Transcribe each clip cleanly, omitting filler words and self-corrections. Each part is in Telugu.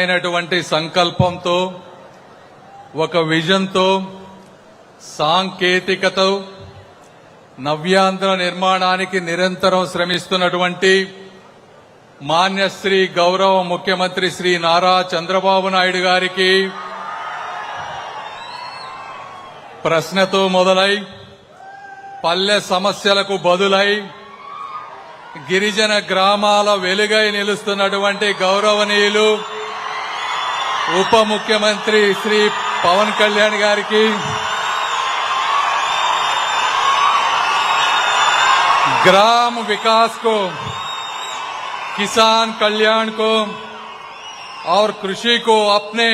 అయినటువంటి సంకల్పంతో ఒక విజన్తో సాంకేతికతో నవ్యాంధ్ర నిర్మాణానికి నిరంతరం శ్రమిస్తున్నటువంటి మాన్యశ్రీ గౌరవ ముఖ్యమంత్రి శ్రీ నారా చంద్రబాబు నాయుడు గారికి ప్రశ్నతో మొదలై పల్లె సమస్యలకు బదులై గిరిజన గ్రామాల వెలుగై నిలుస్తున్నటువంటి గౌరవనీయులు ఉప ముఖ్యమంత్రి శ్రీ పవన్ కళ్యాణ్ గారికి ग्राम विकास को, किसान कल्याण को और कृषि को अपने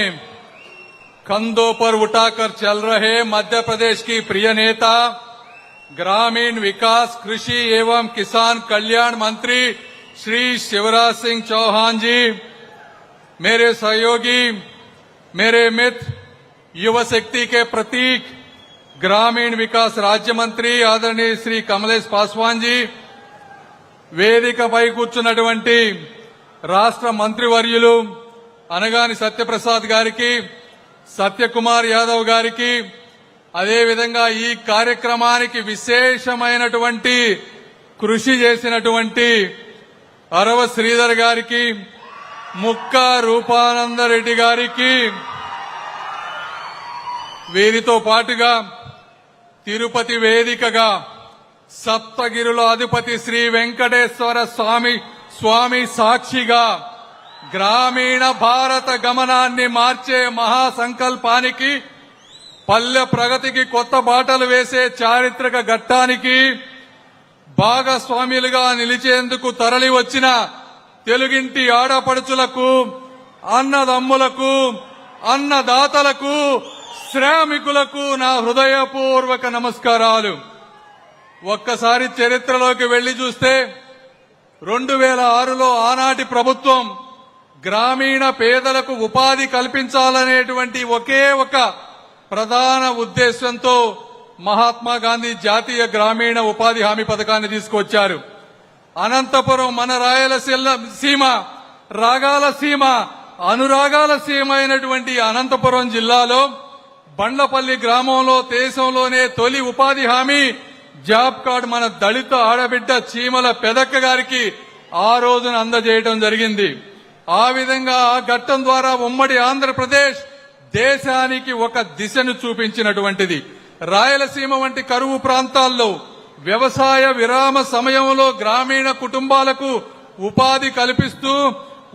कंधों पर उठाकर चल रहे मध्य प्रदेश की प्रिय नेता ग्रामीण विकास कृषि एवं किसान कल्याण मंत्री श्री शिवराज सिंह चौहान जी, मेरे सहयोगी, मेरे मित्र, युवा शक्ति के प्रतीक ग्रामीण विकास राज्य मंत्री आदरणीय श्री कमलेश पासवान जी, వేదికపై కూర్చున్నటువంటి రాష్ట్ర మంత్రివర్యులు అనగాని సత్యప్రసాద్ గారికి, సత్యకుమార్ యాదవ్ గారికి, అదేవిధంగా ఈ కార్యక్రమానికి విశేషమైనటువంటి కృషి చేసినటువంటి అరవ శ్రీధర్ గారికి, ముక్కా రూపానందరెడ్డి గారికి, వీరితో పాటుగా తిరుపతి వేదికగా సప్తగిరుల అధిపతి శ్రీ వెంకటేశ్వర స్వామి సాక్షిగా గ్రామీణ భారత గమనాన్ని మార్చే మహాసంకల్పానికి, పల్లె ప్రగతికి కొత్త బాటలు వేసే చారిత్రక ఘట్టానికి భాగస్వాములుగా నిలిచేందుకు తరలి వచ్చిన తెలుగింటి ఆడపడుచులకు, అన్నదమ్ములకు, అన్నదాతలకు, శ్రామికులకు నా హృదయపూర్వక నమస్కారాలు. ఒక్కసారి చరిత్రలోకి వెళ్లి చూస్తే 2006లో ఆనాటి ప్రభుత్వం గ్రామీణ పేదలకు ఉపాధి కల్పించాలనేటువంటి ఒకే ఒక ప్రధాన ఉద్దేశంతో మహాత్మా గాంధీ జాతీయ గ్రామీణ ఉపాధి హామీ పథకాన్ని తీసుకొచ్చారు. అనంతపురం మన రాయలసీమ, రాగాల సీమ, అనురాగాల సీమ అయినటువంటి అనంతపురం జిల్లాలో బండ్లపల్లి గ్రామంలో దేశంలోనే తొలి ఉపాధి హామీ జాబ్ కార్డు మన దళిత ఆడబిడ్డ చీమల పెదక్క గారికి ఆ రోజున అందజేయడం జరిగింది. ఆ విధంగా ఆ ఘట్టం ద్వారా ఉమ్మడి ఆంధ్రప్రదేశ్ దేశానికి ఒక దిశను చూపించినటువంటిది. రాయలసీమ వంటి కరువు ప్రాంతాల్లో వ్యవసాయ విరామ సమయంలో గ్రామీణ కుటుంబాలకు ఉపాధి కల్పిస్తూ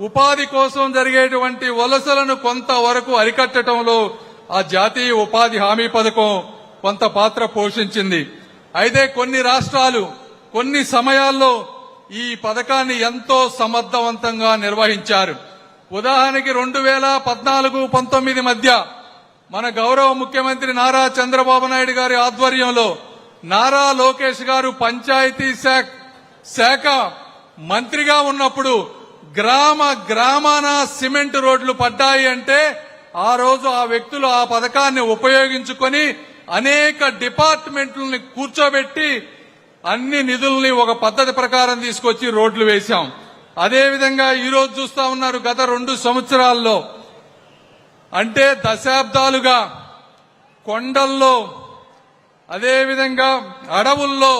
ఉపాధి కోసం జరిగేటువంటి వలసలను కొంతవరకు అరికట్టడంలో ఆ జాతీయ ఉపాధి హామీ పథకం కొంత పాత్ర పోషించింది. అయితే కొన్ని రాష్ట్రాలు కొన్ని సమయాల్లో ఈ పథకాన్ని ఎంతో సమర్థవంతంగా నిర్వహించారు. ఉదాహరణకి 2014-19 మధ్య మన గౌరవ ముఖ్యమంత్రి నారా చంద్రబాబు నాయుడు గారి ఆధ్వర్యంలో నారా లోకేష్ గారు పంచాయతీ శాఖ మంత్రిగా ఉన్నప్పుడు గ్రామాన సిమెంట్ రోడ్లు పడ్డాయి అంటే ఆ రోజు ఆ వ్యక్తులు ఆ పథకాన్ని ఉపయోగించుకొని అనేక డిపార్ట్మెంట్లని కూర్చోబెట్టి అన్ని నిధుల్ని ఒక పద్ధతి ప్రకారం తీసుకొచ్చి రోడ్లు వేశాం. అదేవిధంగా ఈ రోజు చూస్తా ఉన్నారు, గత 2 సంవత్సరాల్లో అంటే దశాబ్దాలుగా కొండల్లో అదేవిధంగా అడవుల్లో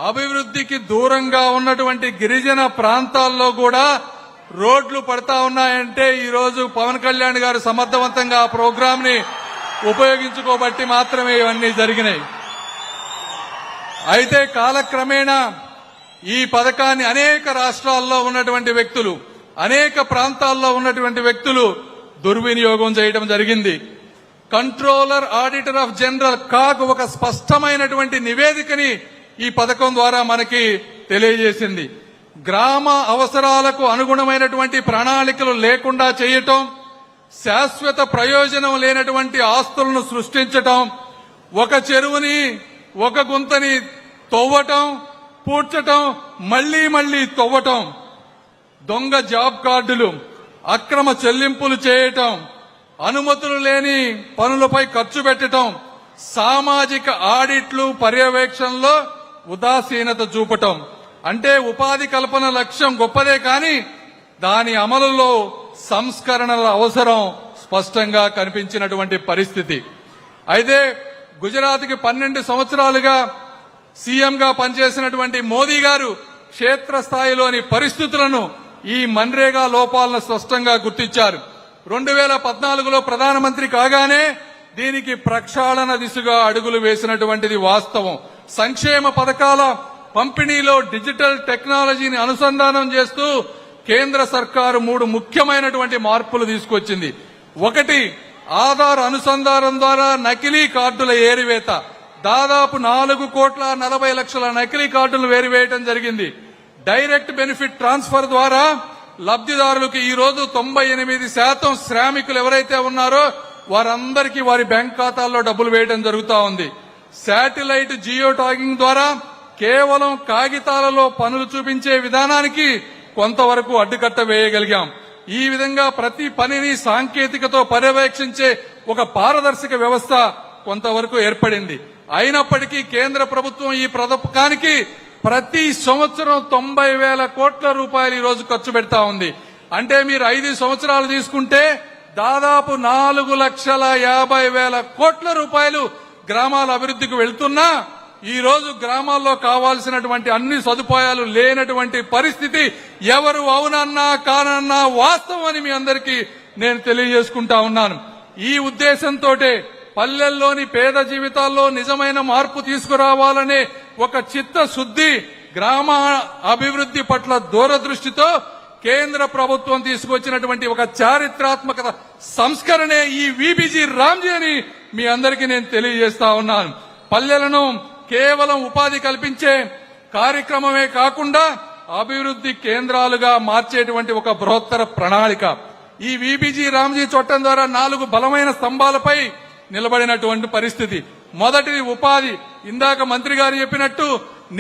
అభివృద్ధికి దూరంగా ఉన్నటువంటి గిరిజన ప్రాంతాల్లో కూడా రోడ్లు పడతా ఉన్నాయంటే ఈ రోజు పవన్ కళ్యాణ్ గారు సమర్థవంతంగా ఆ ప్రోగ్రామ్ ని ఉపయోగించుకోబట్టి మాత్రమే ఇవన్నీ జరిగినాయి. అయితే కాలక్రమేణా ఈ పథకాన్ని అనేక రాష్ట్రాల్లో ఉన్నటువంటి వ్యక్తులు, అనేక ప్రాంతాల్లో ఉన్నటువంటి వ్యక్తులు దుర్వినియోగం చేయడం జరిగింది. Controller auditor of general CAG ఒక స్పష్టమైనటువంటి నివేదికని ఈ పథకం ద్వారా మనకి తెలియజేసింది. గ్రామ అవసరాలకు అనుగుణమైనటువంటి ప్రణాళికలు లేకుండా చేయటం, శాశ్వత ప్రయోజనం లేనటువంటి ఆస్తులను సృష్టించటం, ఒక చెరువుని ఒక గుంతని తవ్వటం, పూడ్చటం, మళ్లీ తవ్వటం, దొంగ జాబ్ కార్డులు, అక్రమ చెల్లింపులు చేయటం, అనుమతులు లేని పనులపై ఖర్చు పెట్టటం, సామాజిక ఆడిట్లు పర్యవేక్షణలో ఉదాసీనత చూపటం. అంటే ఉపాధి కల్పన లక్ష్యం గొప్పదే కానీ దాని అమలులో సంస్కరణల అవసరం స్పష్టంగా కనిపించినటువంటి పరిస్థితి. అయితే గుజరాత్కి 12 సంవత్సరాలుగా సీఎంగా పనిచేసినటువంటి మోదీ గారు క్షేత్రస్థాయిలోని పరిస్థితులను ఈ మన్రేగా లోపాలను స్పష్టంగా గుర్తించారు. 2014లో ప్రధానమంత్రి కాగానే దీనికి ప్రక్షాళన దిశగా అడుగులు వేసినటువంటిది వాస్తవం. సంక్షేమ పథకాల పంపిణీలో డిజిటల్ టెక్నాలజీని అనుసంధానం చేస్తూ కేంద్ర సర్కారు 3 ముఖ్యమైనటువంటి మార్పులు తీసుకొచ్చింది. ఒకటి, ఆధార్ అనుసంధానం ద్వారా నకిలీ కార్డుల ఏరివేత. దాదాపు 4,40,00,000 నకిలీ కార్డులు వేరివేయడం జరిగింది. డైరెక్ట్ బెనిఫిట్ ట్రాన్స్ఫర్ ద్వారా లబ్ధిదారులకు ఈ రోజు 98% శ్రామికులు ఎవరైతే ఉన్నారో వారందరికీ వారి బ్యాంక్ ఖాతాల్లో డబ్బులు వేయడం జరుగుతా ఉంది. శాటిలైట్ జియో ట్యాగింగ్ ద్వారా కేవలం కాగితాలలో పనులు చూపించే విధానానికి కొంతవరకు అడ్డుకట్ట వేయగలిగాం. ఈ విధంగా ప్రతి పనిని సాంకేతికతో పర్యవేక్షించే ఒక పారదర్శక వ్యవస్థ కొంతవరకు ఏర్పడింది. అయినప్పటికీ కేంద్ర ప్రభుత్వం ఈ పథకానికి ప్రతి సంవత్సరం 90,000 కోట్ల రూపాయలు ఈ రోజు ఖర్చు పెడతా ఉంది. అంటే మీరు 5 సంవత్సరాలు తీసుకుంటే దాదాపు 4,50,000 కోట్ల రూపాయలు గ్రామాల అభివృద్ధికి వెళ్తున్నా ఈ రోజు గ్రామాల్లో కావాల్సినటువంటి అన్ని సదుపాయాలు లేనటువంటి పరిస్థితి ఎవరు అవునన్నా కానన్నా వాస్తవం అని మీ అందరికీ నేను తెలియజేసుకుంటా ఉన్నాను. ఈ ఉద్దేశంతో పల్లెల్లోని పేద జీవితాల్లో నిజమైన మార్పు తీసుకురావాలనే ఒక చిత్తశుద్ధి, గ్రామ అభివృద్ధి పట్ల దూరదృష్టితో కేంద్ర ప్రభుత్వం తీసుకొచ్చినటువంటి ఒక చారిత్రాత్మక సంస్కరణే ఈ వీబీజీ రామ్జీ అని మీ అందరికీ నేను తెలియజేస్తా ఉన్నాను. పల్లెలను కేవలం ఉపాధి కల్పించే కార్యక్రమమే కాకుండా అభివృద్ధి కేంద్రాలుగా మార్చేటువంటి ఒక బృహత్తర ప్రణాళిక. ఈ వీబీజీ రామ్జీ చట్టం ద్వారా 4 బలమైన స్తంభాలపై నిలబడినటువంటి పరిస్థితి. మొదటిది ఉపాధి. ఇందాక మంత్రి గారు చెప్పినట్టు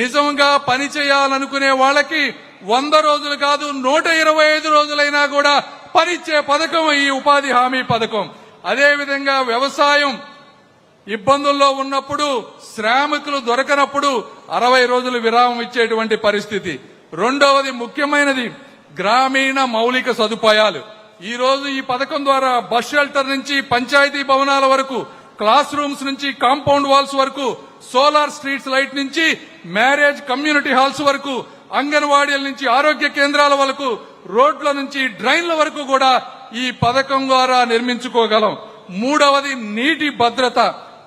నిజంగా పని చేయాలనుకునే వాళ్ళకి 100 రోజులు కాదు 125 రోజులైనా కూడా పనిచ్చే పథకం ఈ ఉపాధి హామీ పథకం. అదేవిధంగా వ్యవసాయం ఇబ్బందుల్లో ఉన్నప్పుడు, శ్రామికులు దొరకనప్పుడు 60 రోజులు విరామం ఇచ్చేటువంటి పరిస్థితి. రెండవది ముఖ్యమైనది గ్రామీణ మౌలిక సదుపాయాలు. ఈ రోజు ఈ పథకం ద్వారా బస్ షెల్టర్ నుంచి పంచాయతీ భవనాల వరకు, క్లాస్ రూమ్స్ నుంచి కాంపౌండ్ వాల్స్ వరకు, సోలార్ స్ట్రీట్స్ లైట్ నుంచి మ్యారేజ్ కమ్యూనిటీ హాల్స్ వరకు, అంగన్వాడీల నుంచి ఆరోగ్య కేంద్రాల వరకు, రోడ్ల నుంచి డ్రైన్ల వరకు కూడా ఈ పథకం ద్వారా నిర్మించుకోగలం. మూడవది నీటి భద్రత.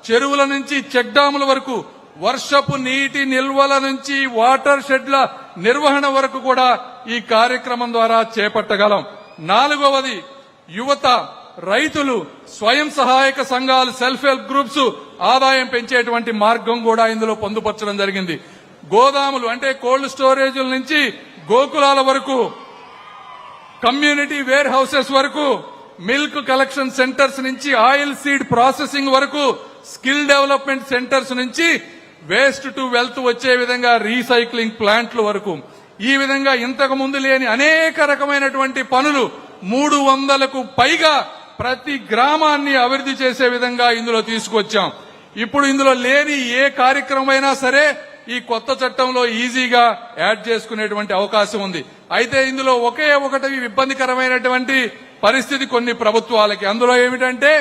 చెరువుల నుంచి చెక్ డ్యాముల వరకు, వర్షపు నీటి నిల్వల నుంచి వాటర్ షెడ్ల నిర్వహణ వరకు కూడా ఈ కార్యక్రమం ద్వారా చేపట్టగలం. నాలుగవది యువత, రైతులు, స్వయం సహాయక సంఘాలు, సెల్ఫ్ హెల్ప్ గ్రూప్స్ ఆదాయం పెంచేటువంటి మార్గం కూడా ఇందులో పొందుపరచడం జరిగింది. గోదాములు అంటే కోల్డ్ స్టోరేజీల నుంచి గోకులాల వరకు, కమ్యూనిటీ వేర్ హౌసెస్ వరకు, మిల్క్ కలెక్షన్ సెంటర్స్ నుంచి ఆయిల్ సీడ్ ప్రాసెసింగ్ వరకు, స్కిల్ డెవలప్మెంట్ సెంటర్స్ నుంచి వేస్ట్ టు వెల్త్ వచ్చే విధంగా రీసైక్లింగ్ ప్లాంట్ల వరకు, ఈ విధంగా ఇంతకు ముందు లేని అనేక రకమైనటువంటి పనులు 300కు పైగా ప్రతి గ్రామాన్ని అభివృద్ధి చేసే విధంగా ఇందులో తీసుకొచ్చాం. ఇప్పుడు ఇందులో లేని ఏ కార్యక్రమమైనా సరే ఈ కొత్త చట్టంలో ఈజీగా యాడ్ చేసుకునేటువంటి అవకాశం ఉంది. అయితే ఇందులో ఒకే ఒకటి ఇబ్బందికరమైనటువంటి పరిస్థితి కొన్ని ప్రభుత్వాలకి. అందులో ఏమిటంటే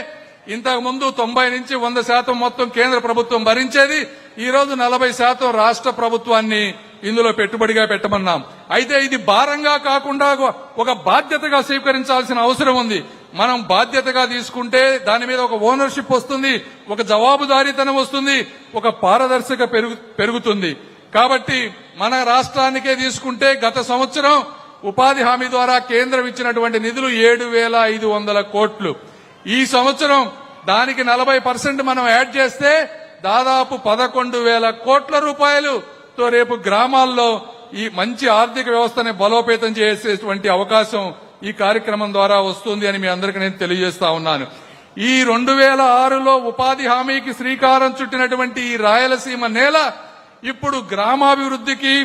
ఇంతకు ముందు 90 నుంచి 100% మొత్తం కేంద్ర ప్రభుత్వం భరించేది. ఈ రోజు 40% రాష్ట్ర ప్రభుత్వాన్ని ఇందులో పెట్టుబడిగా పెట్టమన్నాం. అయితే ఇది భారంగా కాకుండా ఒక బాధ్యతగా స్వీకరించాల్సిన అవసరం ఉంది. మనం బాధ్యతగా తీసుకుంటే దాని మీద ఒక ఓనర్షిప్ వస్తుంది, ఒక జవాబుదారీతనం వస్తుంది, ఒక పారదర్శక పెరుగుతుంది. కాబట్టి మన రాష్ట్రానికే తీసుకుంటే గత సంవత్సరం ఉపాధి హామీ ద్వారా కేంద్రం ఇచ్చినటువంటి నిధులు 7,500 కోట్లు. ఈ సంవత్సరం దానికి 40% మనం యాడ్ చేస్తే దాదాపు 11,000 కోట్ల రూపాయలుతో రేపు గ్రామాల్లో ఈ మంచి ఆర్థిక వ్యవస్థని బలోపేతం చేసేటువంటి అవకాశం ఈ కార్యక్రమం ద్వారా వస్తుంది అని మీ అందరికీ నేను తెలియజేస్తా ఉన్నాను. ఈ 2006లో ఉపాధి హామీకి శ్రీకారం చుట్టినటువంటి ఈ రాయలసీమ నేల ఇప్పుడు గ్రామాభివృద్ధికి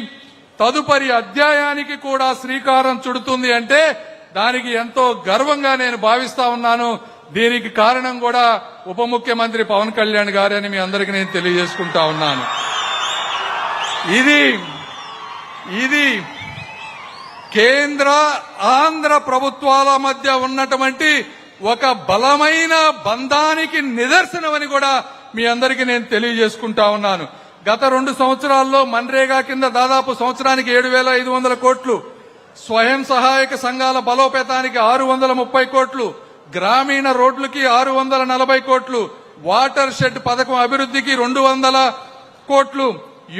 తదుపరి అధ్యాయానికి కూడా శ్రీకారం చుడుతుంది అంటే దానికి ఎంతో గర్వంగా నేను భావిస్తా ఉన్నాను. దీనికి కారణం కూడా ఉప ముఖ్యమంత్రి పవన్ కళ్యాణ్ గారని మీ అందరికీ నేను తెలియజేసుకుంటా ఉన్నాను. ఇది కేంద్ర ఆంధ్ర ప్రభుత్వాల మధ్య ఉన్నటువంటి ఒక బలమైన బంధానికి నిదర్శనమని కూడా మీ అందరికీ నేను తెలియజేసుకుంటా ఉన్నాను. గత 2 సంవత్సరాల్లో మన్రేగా కింద దాదాపు సంవత్సరానికి 7,500 కోట్లు, స్వయం సహాయక సంఘాల బలోపేతానికి 630 కోట్లు, గ్రామీణ రోడ్లకి 640 కోట్లు, వాటర్ షెడ్ పథకం అభివృద్ధికి 200 కోట్లు,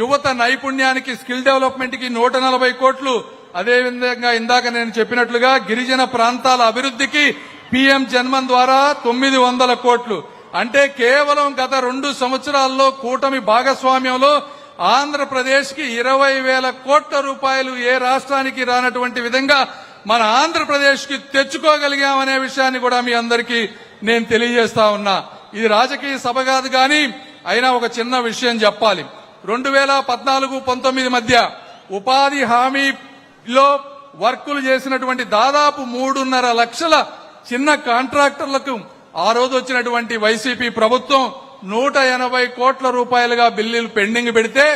యువత నైపుణ్యానికి స్కిల్ డెవలప్మెంట్ కి 140 కోట్లు, అదేవిధంగా ఇందాక నేను చెప్పినట్లుగా గిరిజన ప్రాంతాల అభివృద్ధికి పీఎం జన్మన్ ద్వారా 900 కోట్లు. అంటే కేవలం గత 2 సంవత్సరాల్లో కూటమి భాగస్వామ్యంలో ఆంధ్రప్రదేశ్ కి 20,000 కోట్ల రూపాయలు ఏ రాష్ట్రానికి రానటువంటి విధంగా మన ఆంధ్రప్రదేశ్ కి తెచ్చుకోగలిగామనే విషయాన్ని కూడా మీ అందరికీ నేను తెలియజేస్తా ఉన్నా. ఇది రాజకీయ సభ కాదు కానీ అయినా ఒక చిన్న విషయం చెప్పాలి. 2014-19 మధ్య ఉపాధి హామీలో వర్కులు చేసినటువంటి దాదాపు 3.5 లక్షల చిన్న కాంట్రాక్టర్లకు ఆ రోజు వచ్చినటువంటి వైసీపీ ప్రభుత్వం 180 కోట్ల రూపాయలుగా బిల్లులు పెండింగ్ పెడితే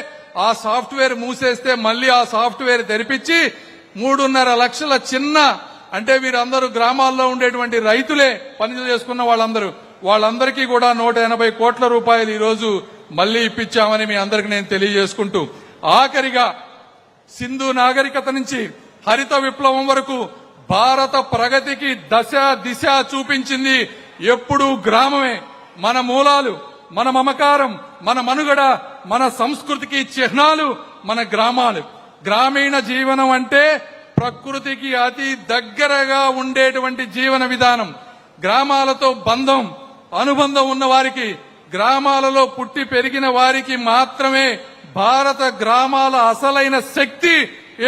ఆ సాఫ్ట్వేర్ మూసేస్తే మళ్లీ ఆ సాఫ్ట్వేర్ తెరిపించి 3.5 లక్షల చిన్న, అంటే వీరందరూ గ్రామాల్లో ఉండేటువంటి రైతులే పనులు చేసుకున్న వాళ్ళందరికీ కూడా 180 కోట్ల రూపాయలు ఈ రోజు మళ్లీ ఇప్పించామని మీ అందరికి నేను తెలియజేసుకుంటూ, ఆఖరిగా సింధు నాగరికత నుంచి హరిత విప్లవం వరకు భారత ప్రగతికి దశ దిశ చూపించింది ఎప్పుడూ గ్రామమే. మన మూలాలు, మన మమకారం, మన మనుగడ, మన సంస్కృతికి చిహ్నాలు మన గ్రామాలు. గ్రామీణ జీవనం అంటే ప్రకృతికి అతి దగ్గరగా ఉండేటువంటి జీవన విధానం. గ్రామాలతో బంధం, అనుబంధం ఉన్న వారికి, గ్రామాలలో పుట్టి పెరిగిన వారికి మాత్రమే భారత గ్రామాల అసలైన శక్తి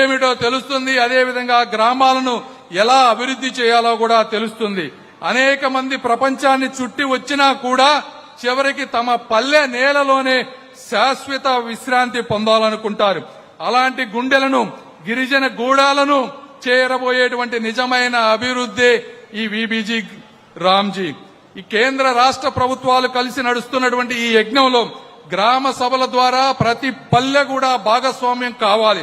ఏమిటో తెలుస్తుంది. అదేవిధంగా గ్రామాలను ఎలా అభివృద్ధి చేయాలో కూడా తెలుస్తుంది. అనేక మంది ప్రపంచాన్ని చుట్టి వచ్చినా కూడా చివరికి తమ పల్లె నేలలోనే శాశ్వత విశ్రాంతి పొందాలనుకుంటారు. అలాంటి గుండెలను, గిరిజన గూడాలను చేరబోయేటువంటి నిజమైన అభివృద్ధి ఈ వీబీజీ రామ్జీ. ఈ కేంద్ర రాష్ట్ర ప్రభుత్వాలు కలిసి నడుస్తున్నటువంటి ఈ యజ్ఞంలో గ్రామ సభల ద్వారా ప్రతి పల్లె కూడా భాగస్వామ్యం కావాలి.